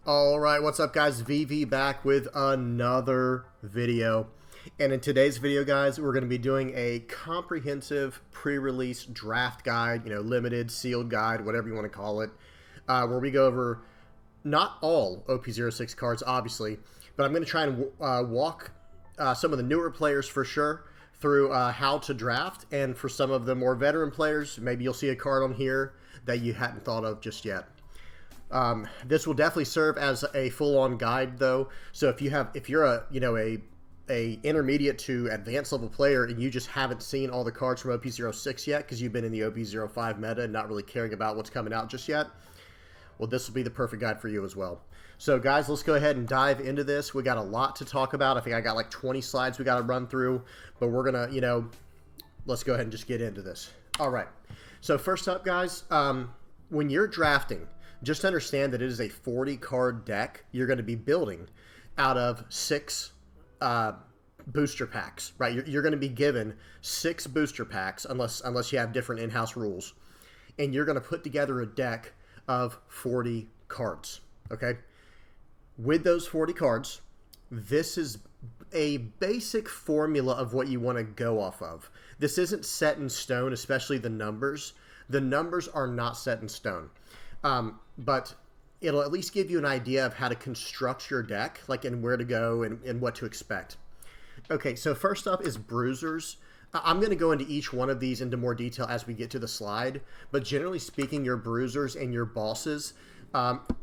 Alright, what's up guys? VV back with another video. And in today's video, guys, we're going to be doing a comprehensive pre-release draft guide, limited, sealed guide, whatever you want to call it, where we go over not all OP06 cards, obviously, but I'm going to try and walk some of the newer players for sure through how to draft, and for some of the more veteran players, maybe you'll see a card on here that you hadn't thought of just yet. This will definitely serve as a full-on guide, though. So if you're a intermediate to advanced level player and you just haven't seen all the cards from OP06 yet because you've been in the OP05 meta and not really caring about what's coming out just yet, well, this will be the perfect guide for you as well. So, guys, let's go ahead and dive into this. We got a lot to talk about. I think I got like 20 slides we got to run through, but we're gonna, let's go ahead and just get into this. All right. So first up, guys, when you're drafting, just understand that it is a 40-card deck you're going to be building out of 6 booster packs, right? You're going to be given 6 booster packs unless you have different in-house rules, and you're going to put together a deck of 40 cards, okay? With those 40 cards, this is a basic formula of what you want to go off of. This isn't set in stone, especially the numbers. The numbers are not set in stone. But it'll at least give you an idea of how to construct your deck, like, and where to go and what to expect. Okay, so first up is bruisers. I'm going to go into each one of these into more detail as we get to the slide, but generally speaking, your bruisers and your bosses,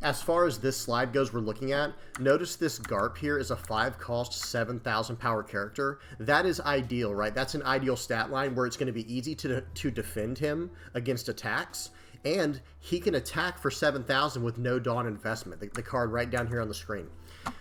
as far as this slide goes we're looking at, notice this Garp here is a 5-cost, 7,000 power character. That is ideal, right? That's an ideal stat line where it's going to be easy to defend him against attacks. And he can attack for 7,000 with no Dawn investment. The card right down here on the screen.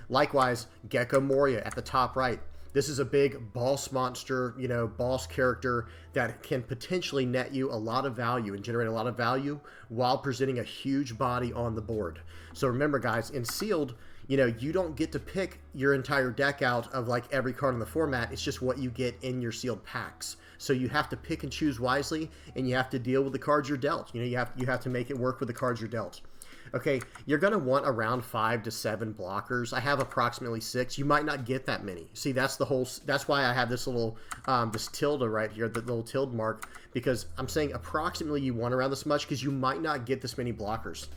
Likewise, Gecko Moria at the top right. This is a big boss monster, boss character that can potentially net you a lot of value and generate a lot of value while presenting a huge body on the board. So remember, guys, in sealed, you don't get to pick your entire deck out of like every card in the format. It's just what you get in your sealed packs. So you have to pick and choose wisely, and you have to deal with the cards you're dealt. You have to make it work with the cards you're dealt. Okay, you're going to want around 5 to 7 blockers. I have approximately 6. You might not get that many. See, that's why I have this little this tilde right here, the little tilde mark, because I'm saying approximately you want around this much because you might not get this many blockers.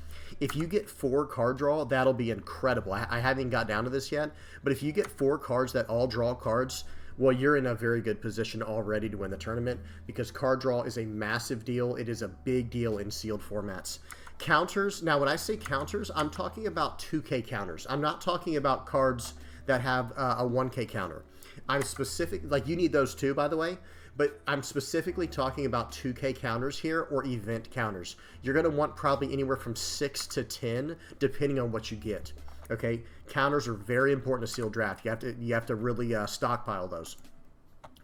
If you get 4 card draw, that'll be incredible. I haven't got down to this yet, but if you get 4 cards that all draw cards, well, you're in a very good position already to win the tournament because card draw is a massive deal. It is a big deal in sealed formats. Counters, now when I say counters, I'm talking about 2K counters. I'm not talking about cards that have a 1K counter. I'm specific, like you need those too, by the way, but I'm specifically talking about 2K counters here or event counters. You're going to want probably anywhere from 6 to 10 depending on what you get. Okay, counters are very important to sealed draft. You have to really stockpile those.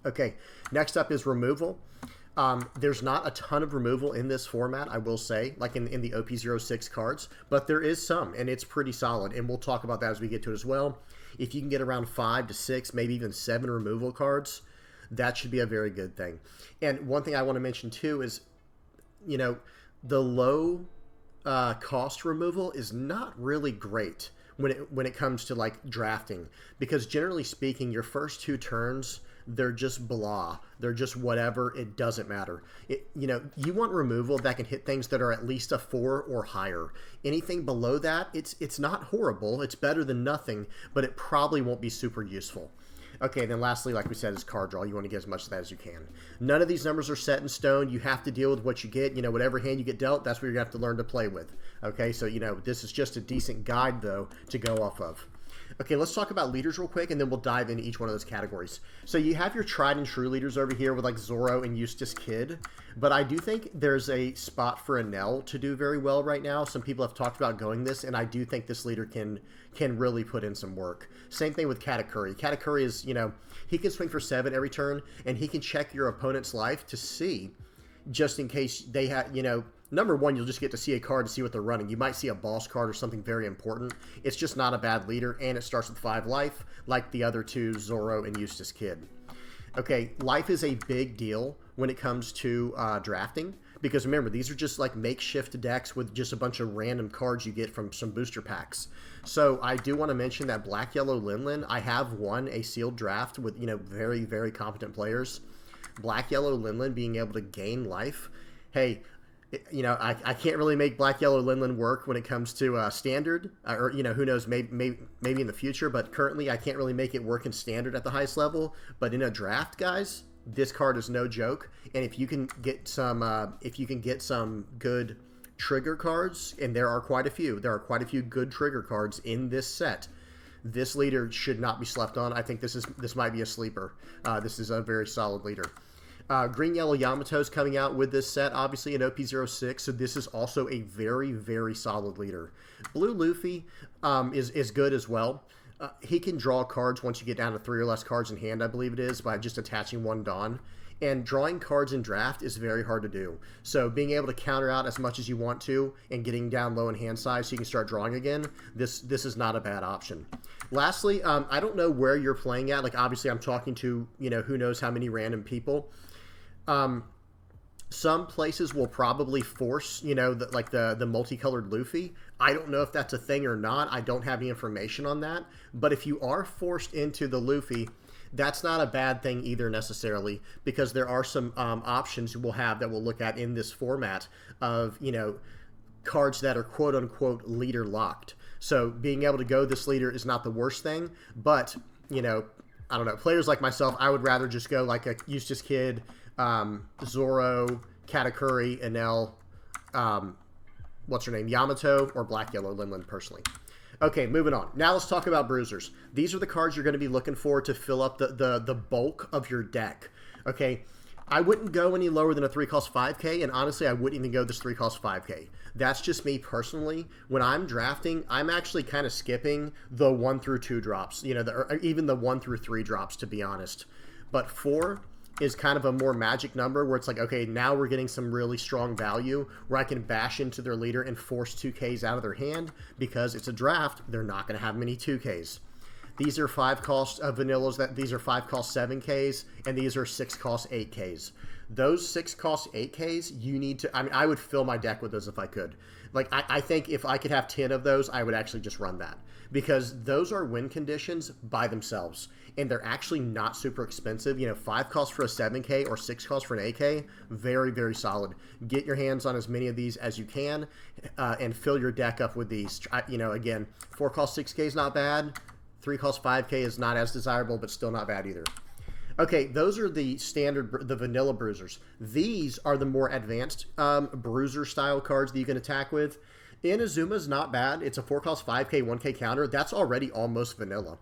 Okay, next up is removal. There's not a ton of removal in this format, I will say, like in the OP06 cards, but there is some, and it's pretty solid, and we'll talk about that as we get to it as well. If you can get around 5 to 6, maybe even 7 removal cards, that should be a very good thing. And one thing I want to mention too is, the low cost removal is not really great when it comes to like drafting, because generally speaking, your first 2 turns, they're just blah. They're just whatever. It doesn't matter. You want removal that can hit things that are at least a 4 or higher. Anything below that, it's not horrible. It's better than nothing, but it probably won't be super useful. Okay, then lastly, like we said, is card draw. You want to get as much of that as you can. None of these numbers are set in stone. You have to deal with what you get. Whatever hand you get dealt, that's what you're going to have to learn to play with. Okay, so, this is just a decent guide, though, to go off of. Okay, let's talk about leaders real quick, and then we'll dive into each one of those categories. So you have your tried and true leaders over here with like Zoro and Eustace Kid, but I do think there's a spot for Enel to do very well right now. Some people have talked about going this, and I do think this leader can really put in some work. Same thing with Katakuri. Katakuri is, he can swing for 7 every turn, and he can check your opponent's life to see, just in case they have, number one, you'll just get to see a card to see what they're running. You might see a boss card or something very important. It's just not a bad leader, and it starts with 5 life, like the other 2, Zoro and Eustace Kid. Okay, life is a big deal when it comes to drafting. because remember, these are just like makeshift decks with just a bunch of random cards you get from some booster packs. So I do want to mention that Black Yellow Linlin, I have won a sealed draft with, you know, very, very competent players. Black Yellow Linlin being able to gain life. Hey, you know, I can't really make Black Yellow Linlin work when it comes to standard, or, you know, who knows, maybe in the future, but currently I can't really make it work in standard at the highest level. But in a draft, guys, this card is no joke. And if you can get some good trigger cards, and there are quite a few good trigger cards in this set, this leader should not be slept on. I think this might be a sleeper. This is a very solid leader. Green Yellow Yamato's coming out with this set, obviously in OP06, so this is also a very, very solid leader. Blue Luffy is good as well. He can draw cards once you get down to 3 or less cards in hand, I believe it is, by just attaching 1 Dawn. And drawing cards in draft is very hard to do. So being able to counter out as much as you want to and getting down low in hand size so you can start drawing again, this is not a bad option. Lastly, I don't know where you're playing at. Like, obviously, I'm talking to, you know, who knows how many random people. Some places will probably force, you know, the multicolored Luffy. I don't know if that's a thing or not. I don't have any information on that. But if you are forced into the Luffy, that's not a bad thing either necessarily, because there are some options we'll have that we'll look at in this format of, you know, cards that are quote-unquote leader locked. So being able to go this leader is not the worst thing, but, you know, I don't know, players like myself, I would rather just go like a Eustace Kid, Zoro, Katakuri, Enel, what's her name, Yamato, or Black Yellow Linlin personally. Okay, moving on. Now let's talk about bruisers. These are the cards you're going to be looking for to fill up the bulk of your deck. Okay, I wouldn't go any lower than a 3-cost 5K, and honestly, I wouldn't even go this 3-cost 5K. That's just me personally. When I'm drafting, I'm actually kind of skipping the 1 through 2 drops, you know, or even the 1 through 3 drops, to be honest. But 4 is kind of a more magic number where it's like, okay, now we're getting some really strong value where I can bash into their leader and force 2Ks out of their hand. Because it's a draft, they're not going to have many 2Ks. These are 5-cost vanillas, these are 5-cost 7Ks, and these are 6-cost 8Ks. Those 6-cost 8Ks, you need to, I mean, I would fill my deck with those if I could. Like, I think if I could have 10 of those, I would actually just run that. Because those are win conditions by themselves. And they're actually not super expensive. You know, 5 costs for a 7K or 6 costs for an 8K, very, very solid. Get your hands on as many of these as you can and fill your deck up with these. You know, again, 4 cost 6K is not bad. 3 cost 5K is not as desirable, but still not bad either. Okay, those are the standard, the vanilla bruisers. These are the more advanced bruiser-style cards that you can attack with. Inazuma's not bad. It's a 4-cost 5K, 1K counter. That's already almost vanilla.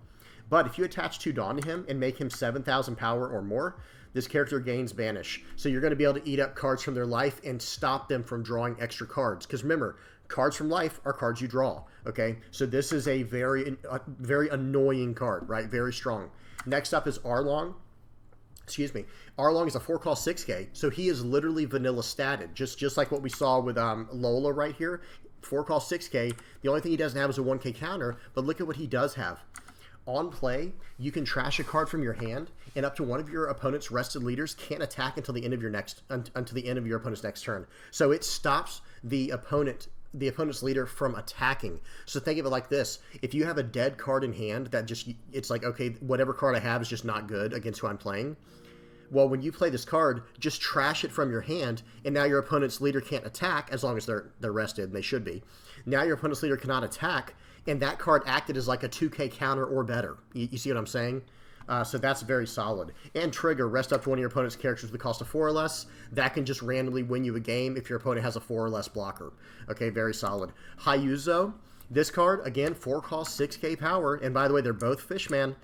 But if you attach 2 Dawn to him and make him 7,000 power or more, this character gains Banish. So you're going to be able to eat up cards from their life and stop them from drawing extra cards. Because remember, cards from life are cards you draw. Okay, so this is a very annoying card, right? Very strong. Next up is Arlong. Excuse me. Arlong is a 4-cost 6K, so he is literally vanilla statted, just like what we saw with Lola right here. 4-cost 6K. The only thing he doesn't have is a 1K counter, but look at what he does have. On play, you can trash a card from your hand, and up to one of your opponent's rested leaders can't attack until the end of your opponent's next turn. So it stops the opponent's leader from attacking. So think of it like this: if you have a dead card in hand that it's like, okay, whatever card I have is just not good against who I'm playing. Well, when you play this card, just trash it from your hand, and now your opponent's leader can't attack as long as they're rested, and they should be. Now your opponent's leader cannot attack, and that card acted as like a 2K counter or better. You see what I'm saying? So that's very solid. And Trigger, rest up to one of your opponent's characters with the cost of 4 or less. That can just randomly win you a game if your opponent has a 4 or less blocker. Okay, very solid. Hayuzo, this card, again, 4 cost, 6K power. And by the way, they're both Fishman.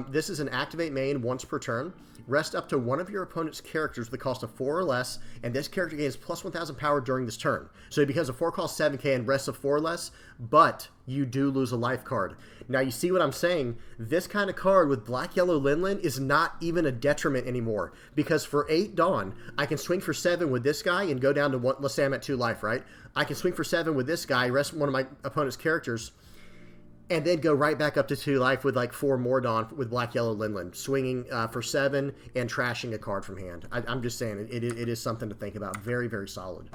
This is an activate main once per turn. Rest up to one of your opponent's characters with the cost of 4 or less, and this character gains plus 1,000 power during this turn. So he becomes a 4 cost 7K and rests of 4 or less, but you do lose a life card. Now you see what I'm saying? This kind of card with Black Yellow Linlin is not even a detriment anymore, because for 8 Dawn, I can swing for 7 with this guy and go down to 1, let's say I'm at 2 life, right? I can swing for 7 with this guy, rest one of my opponent's characters, and then go right back up to 2 life with like 4 more Dawn with Black Yellow Linland, swinging for 7 and trashing a card from hand. I'm just saying, it is something to think about. Very, very solid.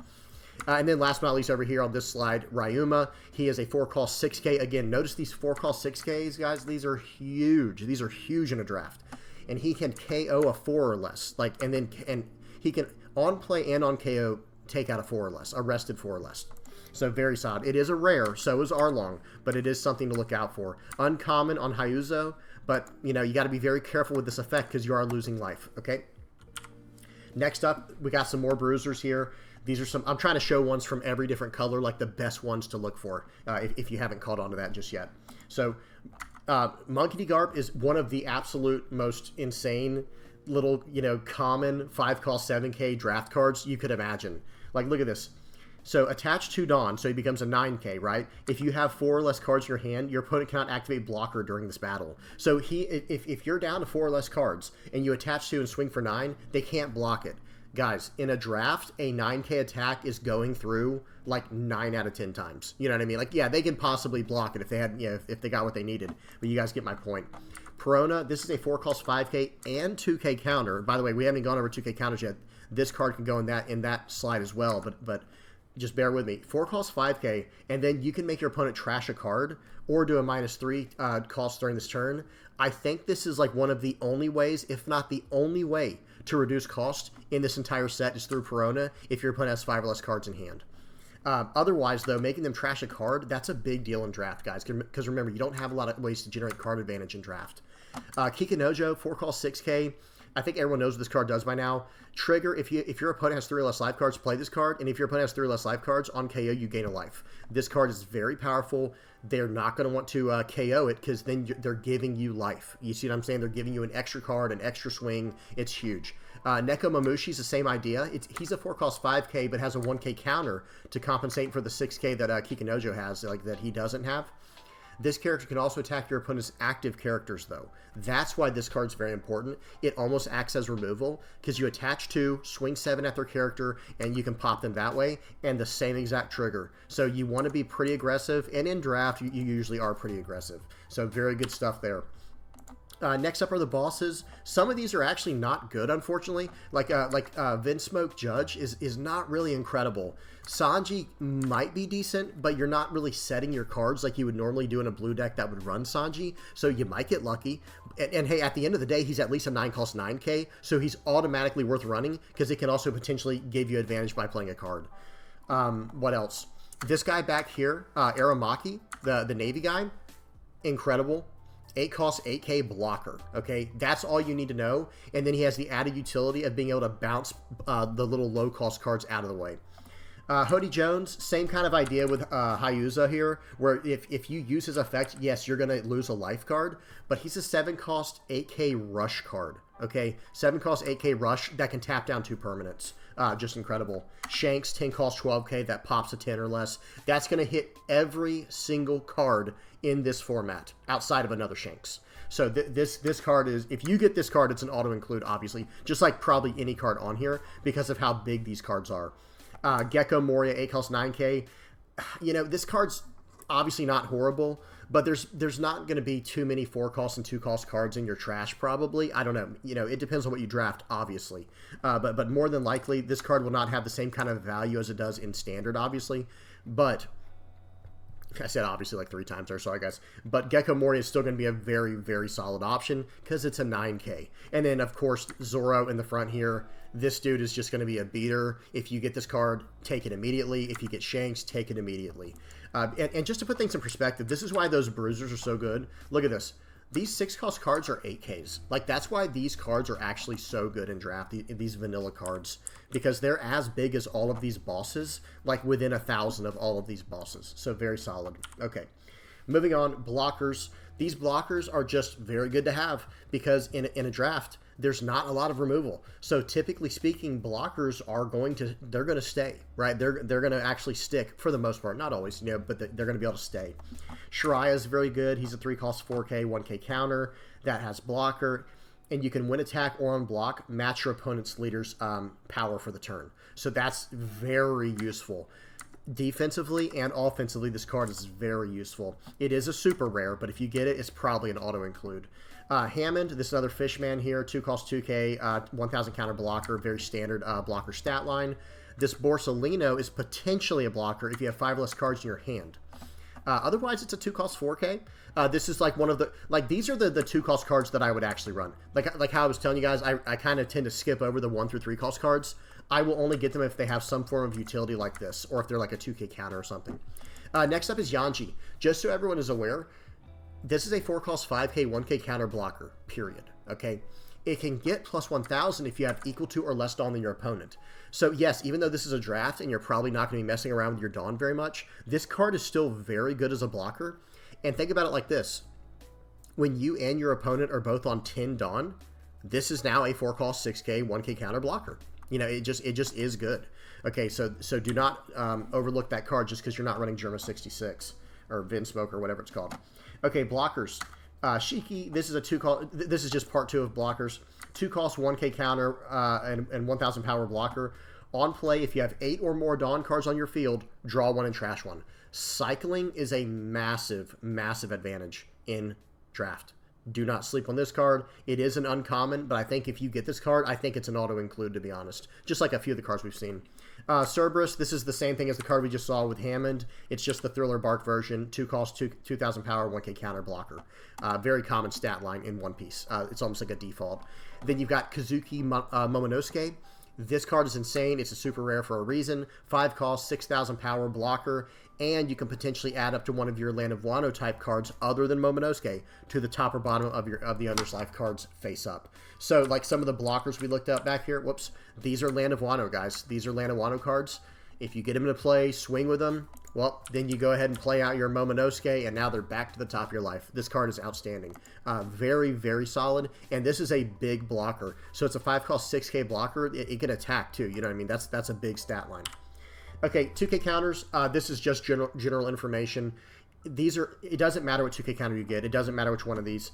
And then last but not least over here on this slide, Ryuma. He is a 4-cost 6K. Again, notice these 4-cost 6Ks, guys. These are huge. These are huge in a draft. And he can KO a 4 or less. And he can, on play and on KO, take out a 4 or less, a rested 4 or less. So very solid. It is a rare, so is Arlong, but it is something to look out for. Uncommon on Hyuzo, but you got to be very careful with this effect because you are losing life, okay? Next up, we got some more bruisers here. These are some, I'm trying to show ones from every different color, like the best ones to look for, if you haven't caught on to that just yet. So, Monkey Garp is one of the absolute most insane little, common 5-cost 7K draft cards you could imagine. Like, look at this. So attach 2 Dawn, so he becomes a 9K, right? If you have 4 or less cards in your hand, your opponent cannot activate blocker during this battle. So if you're down to 4 or less cards and you attach 2 and swing for 9, they can't block it. Guys, in a draft, a 9K attack is going through like 9 out of 10 times. You know what I mean? Like, yeah, they could possibly block it if they had, if they got what they needed. But you guys get my point. Perona, this is a 4-cost 5K and 2K counter. By the way, we haven't gone over 2K counters yet. This card can go in that slide as well, but just bear with me. 4-cost 5K, and then you can make your opponent trash a card or do a -3 cost during this turn. I think this is like one of the only ways, if not the only way, to reduce cost in this entire set is through Perona if your opponent has 5 or less cards in hand. Otherwise, though, making them trash a card, that's a big deal in draft, guys. Because remember, you don't have a lot of ways to generate card advantage in draft. Kikinojo, 4-cost 6K. I think everyone knows what this card does by now. Trigger, if your opponent has 3 or less life cards, play this card. And if your opponent has 3 or less life cards, on KO, you gain a life. This card is very powerful. They're not going to want to KO it because then they're giving you life. You see what I'm saying? They're giving you an extra card, an extra swing. It's huge. Neko Mamushi is the same idea. He's a 4-cost 5K, but has a 1K counter to compensate for the 6K that Kikinojo has, like that he doesn't have. This character can also attack your opponent's active characters, though. That's why this card's very important. It almost acts as removal, because you attach 2, swing 7 at their character, and you can pop them that way, and the same exact trigger. So you want to be pretty aggressive, and in draft, you usually are pretty aggressive. So very good stuff there. Next up are the bosses. Some of these are actually not good, unfortunately. Like Vinsmoke Judge is not really incredible. Sanji might be decent, but you're not really setting your cards like you would normally do in a blue deck that would run Sanji, so you might get lucky. And hey, at the end of the day, he's at least a 9-cost 9K, so he's automatically worth running because it can also potentially give you advantage by playing a card. What else? This guy back here, Aramaki, the Navy guy, incredible. 8-cost 8K blocker, okay? That's all you need to know. And then he has the added utility of being able to bounce the little low-cost cards out of the way. Hody Jones, same kind of idea with Hyuza here, where if you use his effect, yes, you're going to lose a life card, but he's a 7-cost 8K rush card, okay? 7-cost 8K rush that can tap down 2 permanents. Just incredible. Shanks, 10-cost 12K, that pops a 10 or less. That's going to hit every single card in this format, outside of another Shanks. So this card is, if you get this card, it's an auto-include, obviously, just like probably any card on here, because of how big these cards are. Gecko Moria, 8-cost 9K. This card's obviously not horrible, but there's not going to be too many 4-cost and 2-cost cards in your trash, probably. I don't know. It depends on what you draft, obviously. But more than likely, this card will not have the same kind of value as it does in Standard, obviously. But I said obviously like 3 times there, sorry guys. But Gecko Moria is still going to be a very, very solid option because it's a 9K. And then, of course, Zoro in the front here. This dude is just going to be a beater. If you get this card, take it immediately. If you get Shanks, take it immediately. And just to put things in perspective, this is why those bruisers are so good. Look at this. These 6-cost cards are 8Ks. Like, that's why these cards are actually so good in draft, these vanilla cards. Because they're as big as all of these bosses, like within 1,000 of all of these bosses. So very solid. Okay. Moving on, blockers. These blockers are just very good to have because in a draft, there's not a lot of removal. So typically speaking, blockers are going to stay, right? They're going to actually stick for the most part. Not always, but they're going to be able to stay. Shiraya is very good. He's a 3-cost 4K, 1K counter that has blocker. And you can win attack or on block, match your opponent's leader's power for the turn. So that's very useful. Defensively and offensively, this card is very useful. It is a super rare, but if you get it, it's probably an auto-include. Hammond, this is another Fishman here, 2 cost 2k, 1000 counter blocker, very standard blocker stat line. This Borsalino is potentially a blocker if you have 5 less cards in your hand. Otherwise, it's a 2 cost 4k. This is like one of the, like, these are the 2 cost cards that I would actually run. Like how I was telling you guys, I kind of tend to skip over the 1 through 3 cost cards. I will only get them if they have some form of utility like this, or if they're like a 2k counter or something. Next up is Yanji. Just so everyone is aware, this is a 4 cost 5k, 1k counter blocker, period. Okay? It can get plus 1000 if you have equal to or less Dawn than your opponent. So yes, even though this is a draft and you're probably not going to be messing around with your Dawn very much, this card is still very good as a blocker. And think about it like this. When you and your opponent are both on 10 Dawn, this is now a 4 cost 6k, 1k counter blocker. You know, it just is good. Okay, so do not overlook that card just because you're not running Germa 66 or Vinsmoke or whatever it's called. Okay, blockers. Shiki, this is a 2 cost. This is just part 2 of blockers. 2 cost 1k counter and 1000 power blocker. On play, if you have 8 or more Dawn cards on your field, draw 1 and trash 1. Cycling is a massive, massive advantage in draft. Do not sleep on this card. It is an uncommon, but I think if you get this card, I think it's an auto-include, to be honest. Just like a few of the cards we've seen. Cerberus, this is the same thing as the card we just saw with Hammond. It's just the Thriller Bark version. 2 cost, 2000 power, 1k counter blocker. Very common stat line in One Piece. It's almost like a default. Then you've got Kazuki Momonosuke. This card is insane. It's a super rare for a reason. 5 cost, 6000 power blocker, and you can potentially add up to one of your Land of Wano type cards other than Momonosuke to the top or bottom of the Owner's Life cards face up. So like some of the blockers we looked up back here, whoops, these are Land of Wano, guys. These are Land of Wano cards. If you get them into play, swing with them, well, then you go ahead and play out your Momonosuke, and now they're back to the top of your life. This card is outstanding. Very, very solid, and this is a big blocker. So it's a 5 cost 6k blocker. It can attack too, you know what I mean? That's a big stat line. Okay, 2k counters. This is just general information. These are, it doesn't matter what 2k counter you get. It doesn't matter which one of these.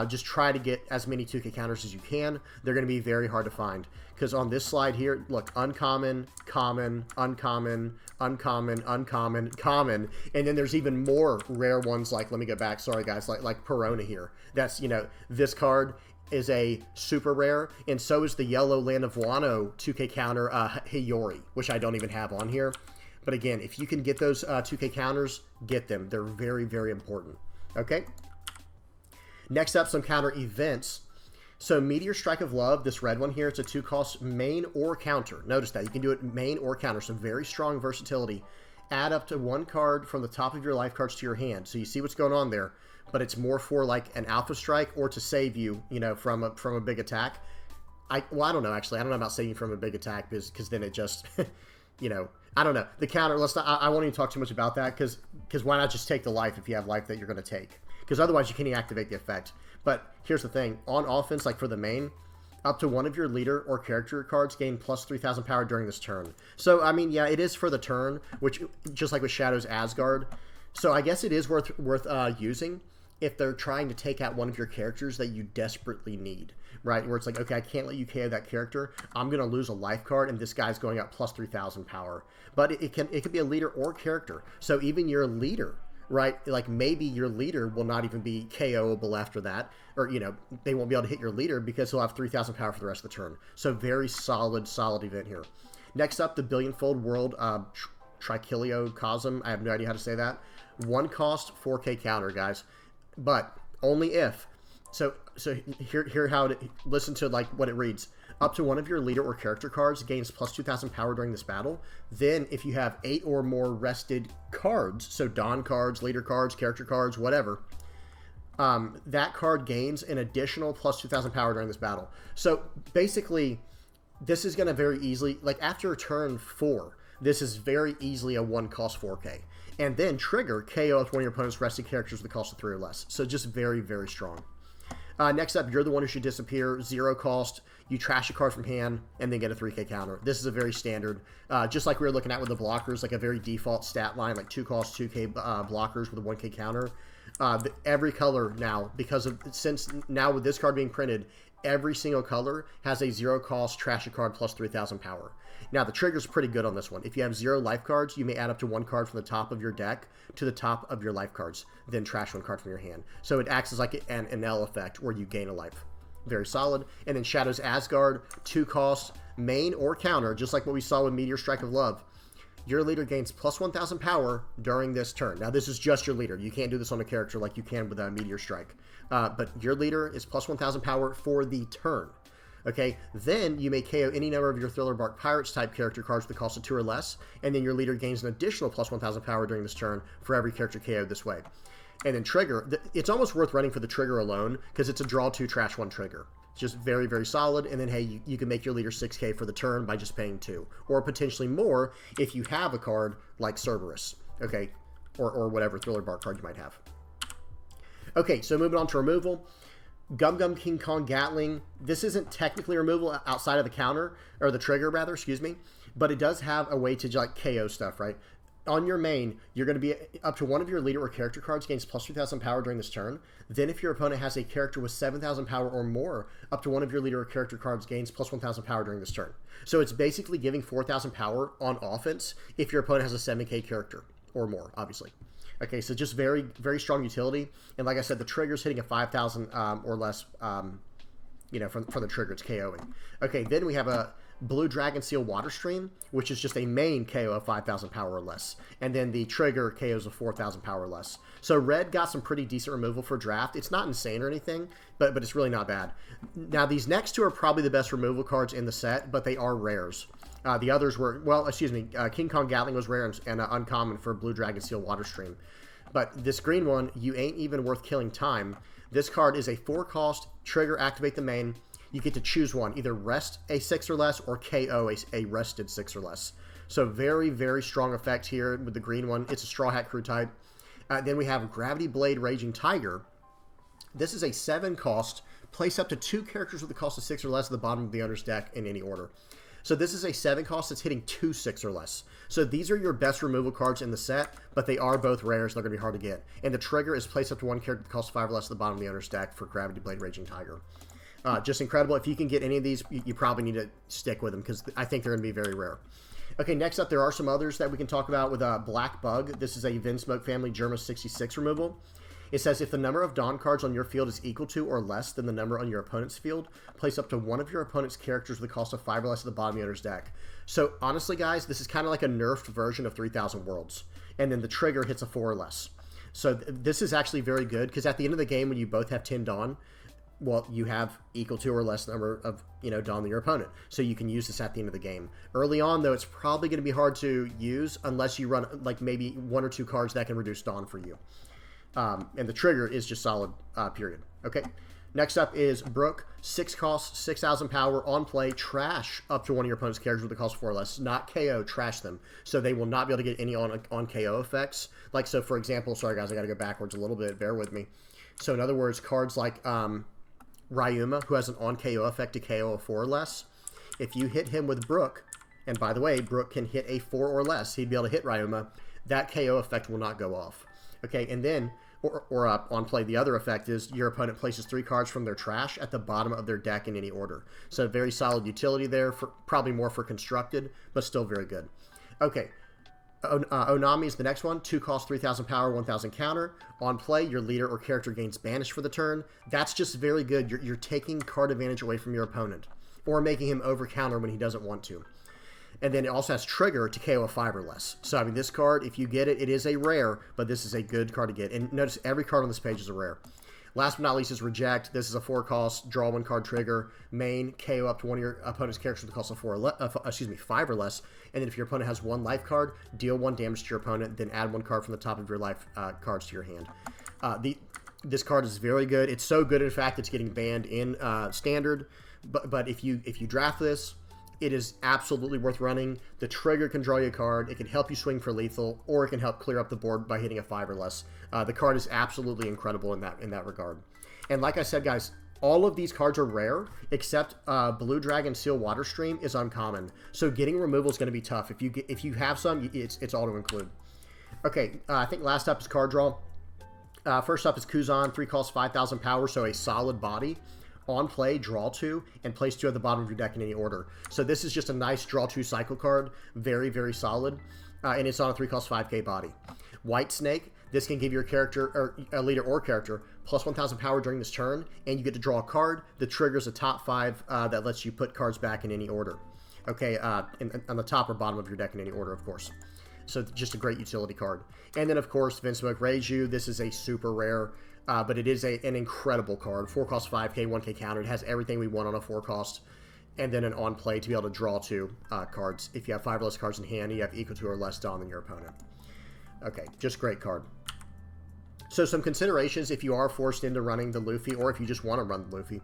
Just try to get as many 2k counters as you can. They're going to be very hard to find. Because on this slide here, look, uncommon, common, uncommon, uncommon, uncommon, common. And then there's even more rare ones like, let me go back, sorry guys, like Perona here. That's, you know, this card is a super rare, and so is the yellow Land of Wano 2k counter Hiyori, which I don't even have on here. But again, if you can get those 2k counters, get them. They're very, very important. Okay? Next up, some counter events. So Meteor Strike of Love, this red one here, it's a 2 cost main or counter. Notice that. You can do it main or counter, so very strong versatility. Add up to 1 card from the top of your life cards to your hand. So you see what's going on there, but it's more for like an alpha strike or to save you, you know, from a big attack. Well, I don't know, actually. I don't know about saving from a big attack because then it just, you know, I don't know. The counter, let's not, I won't even talk too much about that because why not just take the life if you have life that you're going to take? Because otherwise you can't activate the effect. But here's the thing. On offense, like for the main, up to one of your leader or character cards gain plus 3000 power during this turn. So, I mean, yeah, it is for the turn, which just like with Shadow's Asgard. So I guess it is worth using if they're trying to take out one of your characters that you desperately need, right? Where it's like, okay, I can't let you KO that character. I'm going to lose a life card, and this guy's going out plus 3000 power. But it could be a leader or character. So even your leader, right? Like maybe your leader will not even be KOable after that, or you know they won't be able to hit your leader because he'll have 3000 power for the rest of the turn. So very solid event here. Next up, the Billionfold World Trichiliocosm. I have no idea how to say that. 1 cost 4k counter, guys, but only if. So here how it, listen to like what it reads. Up to one of your leader or character cards gains plus 2000 power during this battle. Then if you have 8 or more rested cards, so Dawn cards, leader cards, character cards, whatever, that card gains an additional plus 2000 power during this battle. So basically, this is going to very easily, like after turn 4, this is very easily a 1 cost 4k. And then trigger KO if one of your opponent's rested characters with the cost of 3 or less. So just very, very strong. Next up, you're the one who should disappear. 0 cost. You trash a card from hand and then get a 3k counter. This is a very standard, just like we were looking at with the blockers, like a very default stat line, like 2 cost 2k blockers with a 1k counter. Every color now, since now with this card being printed, every single color has a 0 cost trash a card plus 3,000 power. Now, the trigger's pretty good on this one. If you have 0 life cards, you may add up to 1 card from the top of your deck to the top of your life cards, then trash 1 card from your hand. So it acts as like an L effect where you gain a life. Very solid. And then Shadow's Asgard, 2 costs, main or counter, just like what we saw with Meteor Strike of Love. Your leader gains plus 1,000 power during this turn. Now, this is just your leader. You can't do this on a character like you can with a Meteor Strike. But your leader is plus 1,000 power for the turn. Okay, then you may KO any number of your Thriller Bark Pirates type character cards with the cost of 2 or less, and then your leader gains an additional plus 1,000 power during this turn for every character KO'd this way. And then trigger, it's almost worth running for the trigger alone, because it's a draw 2, trash 1 trigger. It's just very, very solid, and then, hey, you can make your leader 6k for the turn by just paying 2, or potentially more if you have a card like Cerberus, okay, or whatever Thriller Bark card you might have. Okay, so moving on to removal. Gum Gum King Kong Gatling. This isn't technically removal outside of the counter, or the trigger rather, excuse me, but it does have a way to like KO stuff, right? On your main, you're going to be up to one of your leader or character cards gains plus 3,000 power during this turn. Then if your opponent has a character with 7,000 power or more, up to one of your leader or character cards gains plus 1,000 power during this turn. So it's basically giving 4,000 power on offense if your opponent has a 7k character or more, obviously. Okay, so just very, very strong utility. And like I said, the trigger's hitting a 5,000 or less, you know, from the trigger, it's KOing. Okay, then we have a Blue Dragon Seal Water Stream, which is just a main KO of 5,000 power or less. And then the trigger KOs of 4,000 power or less. So red got some pretty decent removal for draft. It's not insane or anything, but it's really not bad. Now, these next two are probably the best removal cards in the set, but they are rares. The others were, well, excuse me, King Kong Gatling was rare and uncommon for Blue Dragon Seal Water Stream. But this green one, You Ain't Even Worth Killing Time. This card is a 4-cost, trigger, activate the main. You get to choose one, either rest a 6 or less or KO a rested 6 or less. So very, very strong effect here with the green one. It's a Straw Hat Crew type. Then we have Gravity Blade Raging Tiger. This is a 7-cost, place up to 2 characters with the cost of 6 or less at the bottom of the owner's deck in any order. So this is a 7-cost that's hitting 2 6 or less. So these are your best removal cards in the set, but they are both rares. They're going to be hard to get. And the trigger is placed up to 1 character that costs 5 or less at the bottom of the owner's deck for Gravity Blade Raging Tiger. Just incredible. If you can get any of these, you probably need to stick with them because I think they're going to be very rare. Okay, next up, there are some others that we can talk about with Black Bug. This is a Vinsmoke family Germa 66 removal. It says, if the number of Dawn cards on your field is equal to or less than the number on your opponent's field, place up to one of your opponent's characters with a cost of 5 or less at the bottom of the owner's deck. So, honestly, guys, this is kind of like a nerfed version of 3,000 Worlds. And then the trigger hits a 4 or less. So, this is actually very good, because at the end of the game, when you both have 10 Dawn, well, you have equal to or less number of, Dawn than your opponent. So you can use this at the end of the game. Early on, though, it's probably going to be hard to use unless you run, like, maybe 1 or 2 cards that can reduce Dawn for you. And the trigger is just solid, period. Okay. Next up is Brook. 6 costs, 6,000 power, on play, trash up to one of your opponent's characters with a cost of 4 or less. Not KO, trash them. So they will not be able to get any on KO effects. Like, so for example, sorry guys, I got to go backwards a little bit, bear with me. So in other words, cards like Ryuma, who has an on KO effect to KO a 4 or less. If you hit him with Brook, and by the way, Brook can hit a 4 or less, he'd be able to hit Ryuma, that KO effect will not go off. Okay, and then, or on play, the other effect is your opponent places 3 cards from their trash at the bottom of their deck in any order. So very solid utility there, for probably more for constructed, but still very good. Okay, Onami is the next one. 2 cost, 3,000 power, 1,000 counter. On play, your leader or character gains banished for the turn. That's just very good. You're taking card advantage away from your opponent, or making him over counter when he doesn't want to. And then it also has trigger to KO a 5 or less. So, I mean, this card, if you get it, it is a rare, but this is a good card to get. And notice every card on this page is a rare. Last but not least is Reject. This is a 4-cost, draw 1 card trigger, main, KO up to one of your opponent's characters with a cost of 5 or less. And then if your opponent has 1 life card, deal 1 damage to your opponent, then add 1 card from the top of your life cards to your hand. This card is very good. It's so good, in fact, it's getting banned in Standard. But if you draft this, it is absolutely worth running. The trigger can draw you a card. It can help you swing for lethal, or it can help clear up the board by hitting a 5 or less. The card is absolutely incredible in that regard. And like I said, guys, all of these cards are rare, except Blue Dragon Seal Water Stream is uncommon. So getting removal is going to be tough. If you have some, it's all to include. Okay, I think last up is card draw. First up is Kuzan. 3 costs, 5,000 power, so a solid body. on play, draw 2, and place 2 at the bottom of your deck in any order. So this is just a nice draw 2 cycle card. Very, very solid. And it's on a 3-cost 5k body. White Snake, this can give your character, or a leader or character, plus 1,000 power during this turn, and you get to draw a card that triggers a top 5 that lets you put cards back in any order. Okay, on the top or bottom of your deck in any order, of course. So just a great utility card. And then, of course, Vinsmoke Reiju. This is a super rare, but it is an incredible card. 4-cost 5k, 1k counter. It has everything we want on a 4-cost. And then an on-play to be able to draw 2 cards. If you have 5 or less cards in hand, you have equal to or less Dom than your opponent. Okay, just great card. So some considerations if you are forced into running the Luffy, or if you just want to run the Luffy.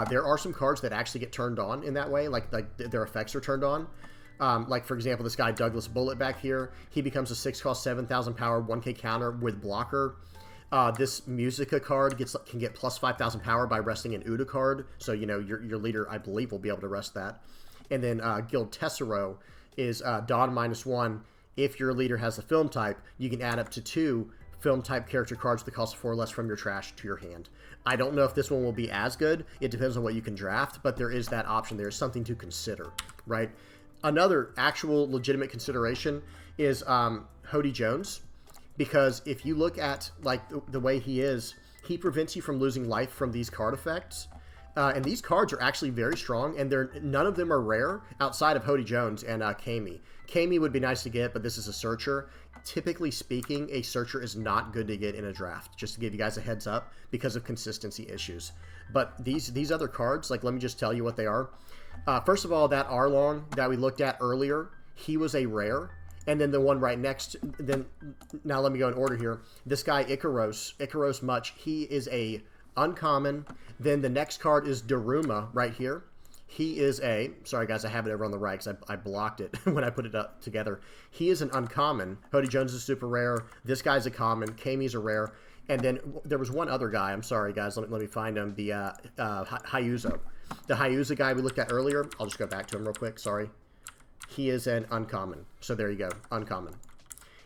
There are some cards that actually get turned on in that way, like their effects are turned on. Like, for example, this guy, Douglas Bullet back here, he becomes a 6-cost, 7,000 power, 1k counter with blocker. This Musica card can get plus 5,000 power by resting an Uda card. So, you know, your leader, I believe, will be able to rest that. And then Guild Tessero is Dawn -1. If your leader has a film type, you can add up to 2 film type character cards that cost 4 less from your trash to your hand. I don't know if this one will be as good. It depends on what you can draft, but there is that option. There is something to consider, right? Another actual legitimate consideration is Hody Jones, because if you look at like the way he is, he prevents you from losing life from these card effects. And these cards are actually very strong, and none of them are rare outside of Hody Jones and Kami. Kami would be nice to get, but this is a searcher. Typically speaking, a searcher is not good to get in a draft, just to give you guys a heads up because of consistency issues. But these other cards, like, let me just tell you what they are. First of all, that Arlong that we looked at earlier, he was a rare. And then the one right next, now let me go in order here. This guy, Icaros Much, he is a uncommon. Then the next card is Daruma right here. He is a, sorry guys, I have it over on the right because I blocked it when I put it up together. He is an uncommon. Hody Jones is super rare. This guy's a common. Kami's a rare. And then there was one other guy. I'm sorry guys, let me find him. The Hyuzo. The Hyuzo guy we looked at earlier. I'll just go back to him real quick. Sorry. He is an uncommon. So there you go, uncommon.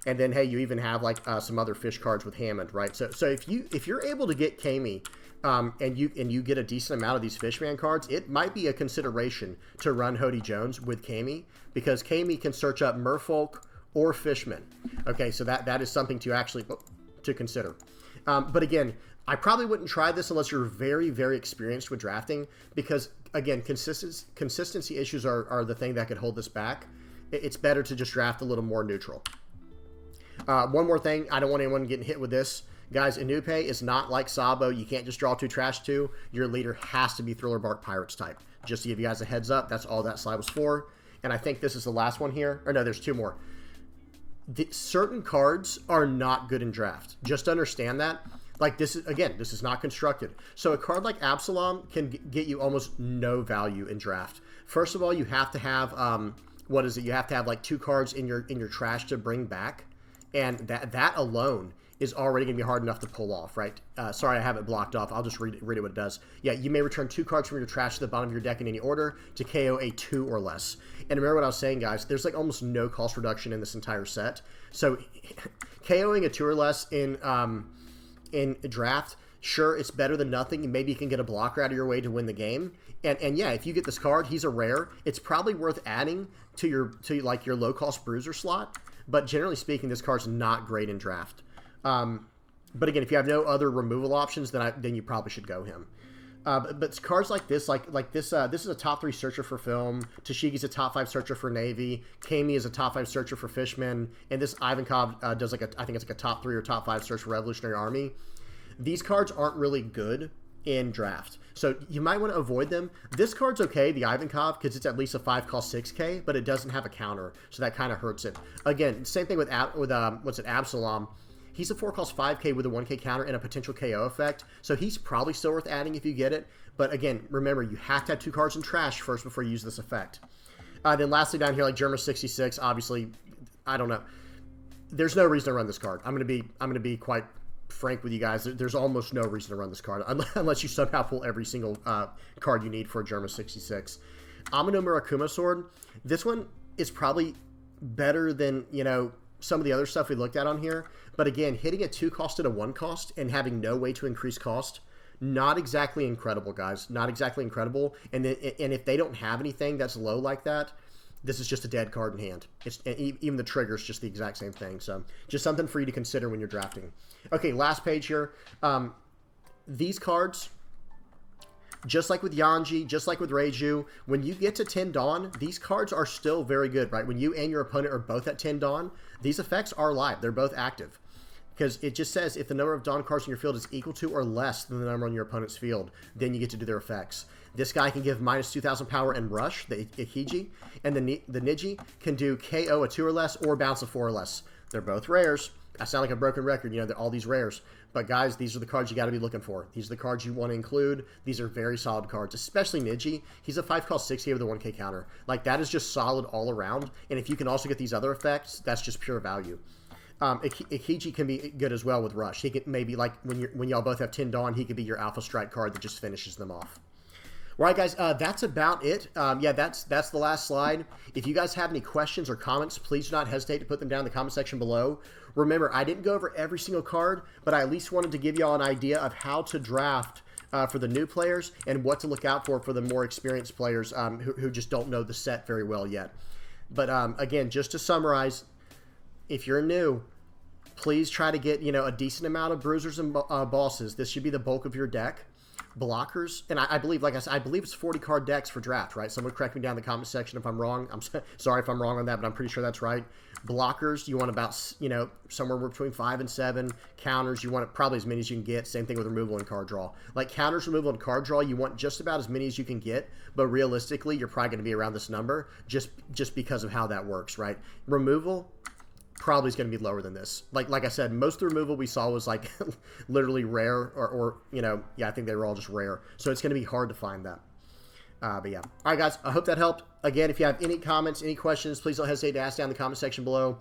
And then hey, you even have like some other fish cards with Hammond, right? So if you're able to get Kami, and you get a decent amount of these Fishman cards, it might be a consideration to run Hody Jones with Kami, because Kami can search up Merfolk or Fishman. Okay, so that is something to actually to consider. But again, I probably wouldn't try this unless you're very, very experienced with drafting, because again, consistency issues are the thing that could hold this back. It's better to just draft a little more neutral. One more thing, I don't want anyone getting hit with this. Guys, Inupe is not like Sabo. You can't just draw 2 trash 2. Your leader has to be Thriller Bark Pirates type. Just to give you guys a heads up, that's all that slide was for. And I think this is the last one here. Or no, there's 2 more. Certain cards are not good in draft. Just understand that. Like this is, again, this is not constructed. So a card like Absalom can get you almost no value in draft. First of all, you have to have, what is it? You have to have like 2 cards in your trash to bring back. And that alone is already going to be hard enough to pull off, right? Sorry, I have it blocked off. I'll just read it what it does. Yeah, you may return 2 cards from your trash to the bottom of your deck in any order to KO a 2 or less. And remember what I was saying, guys, there's like almost no cost reduction in this entire set. So KOing a 2 or less in draft, sure, it's better than nothing. Maybe you can get a blocker out of your way to win the game. And yeah, if you get this card, he's a rare. It's probably worth adding to your low-cost bruiser slot. But generally speaking, this card's not great in draft. But again, if you have no other removal options, then you probably should go him. But cards like this, this is a top 3 searcher for film. Tashigi's a top 5 searcher for Navy. Kami is a top 5 searcher for Fishman. And this Ivankov does like I think it's like a top 3 or top 5 search for Revolutionary Army. These cards aren't really good in draft, so you might want to avoid them. This card's okay, the Ivankov, because it's at least a 5-cost 6k, but it doesn't have a counter, so that kind of hurts it. Again, same thing with Absalom. He's a 4-cost 5k with a 1k counter and a potential KO effect, so he's probably still worth adding if you get it. But again, remember, you have to have 2 cards in trash first before you use this effect. Then lastly down here, like Germa 66, obviously, I don't know. There's no reason to run this card. I'm gonna be quite frank with you guys. There's almost no reason to run this card unless you somehow pull every single card you need for a Germa 66. Amano Murakuma Sword. This one is probably better than, you know, some of the other stuff we looked at on here. But again, hitting a 2 cost at a 1 cost and having no way to increase cost, Not exactly incredible, guys. Not exactly incredible. And if they don't have anything that's low like that, this is just a dead card in hand. Even the trigger is just the exact same thing. So just something for you to consider when you're drafting. Okay, last page here. These cards, just like with Yanji, just like with Reiju, when you get to 10 Dawn, these cards are still very good, right? When you and your opponent are both at 10 Dawn, these effects are live. They're both active. Because it just says if the number of Dawn cards in your field is equal to or less than the number on your opponent's field, then you get to do their effects. This guy can give minus 2,000 power and rush, the Ikiji, and the Niji can do KO a 2 or less or bounce a 4 or less. They're both rares. I sound like a broken record, you know, they're all these rares. But guys, these are the cards you got to be looking for. These are the cards you want to include. These are very solid cards, especially Niji. He's a 5 cost 6 here with a 1k counter. Like, that is just solid all around. And if you can also get these other effects, that's just pure value. Ikiji can be good as well with Rush. He could maybe, like, when y'all both have 10 Dawn, he could be your Alpha Strike card that just finishes them off. All right, guys, that's about it. Yeah, that's the last slide. If you guys have any questions or comments, please do not hesitate to put them down in the comment section below. Remember, I didn't go over every single card, but I at least wanted to give y'all an idea of how to draft for the new players and what to look out for the more experienced players who just don't know the set very well yet. But again, just to summarize, if you're new, please try to get, you know, a decent amount of bruisers and bosses. This should be the bulk of your deck. Blockers, and I believe, like I said, I believe it's 40 card decks for draft, right? Someone correct me down in the comment section if I'm wrong. I'm sorry if I'm wrong on that, but I'm pretty sure that's right. Blockers, you want about, you know, somewhere between 5 and 7. Counters, you want probably as many as you can get. Same thing with removal and card draw. Like counters, removal, and card draw, you want just about as many as you can get, but realistically, you're probably going to be around this number just because of how that works, right? Removal probably is going to be lower than this. Like I said, most of the removal we saw was like literally rare or you know, yeah, I think they were all just rare. So it's going to be hard to find that. But yeah. All right, guys, I hope that helped. Again, if you have any comments, any questions, please don't hesitate to ask down in the comment section below.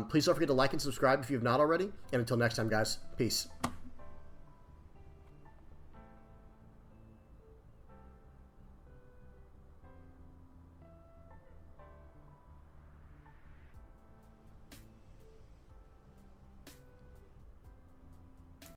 Please don't forget to like and subscribe if you have not already. And until next time, guys, peace.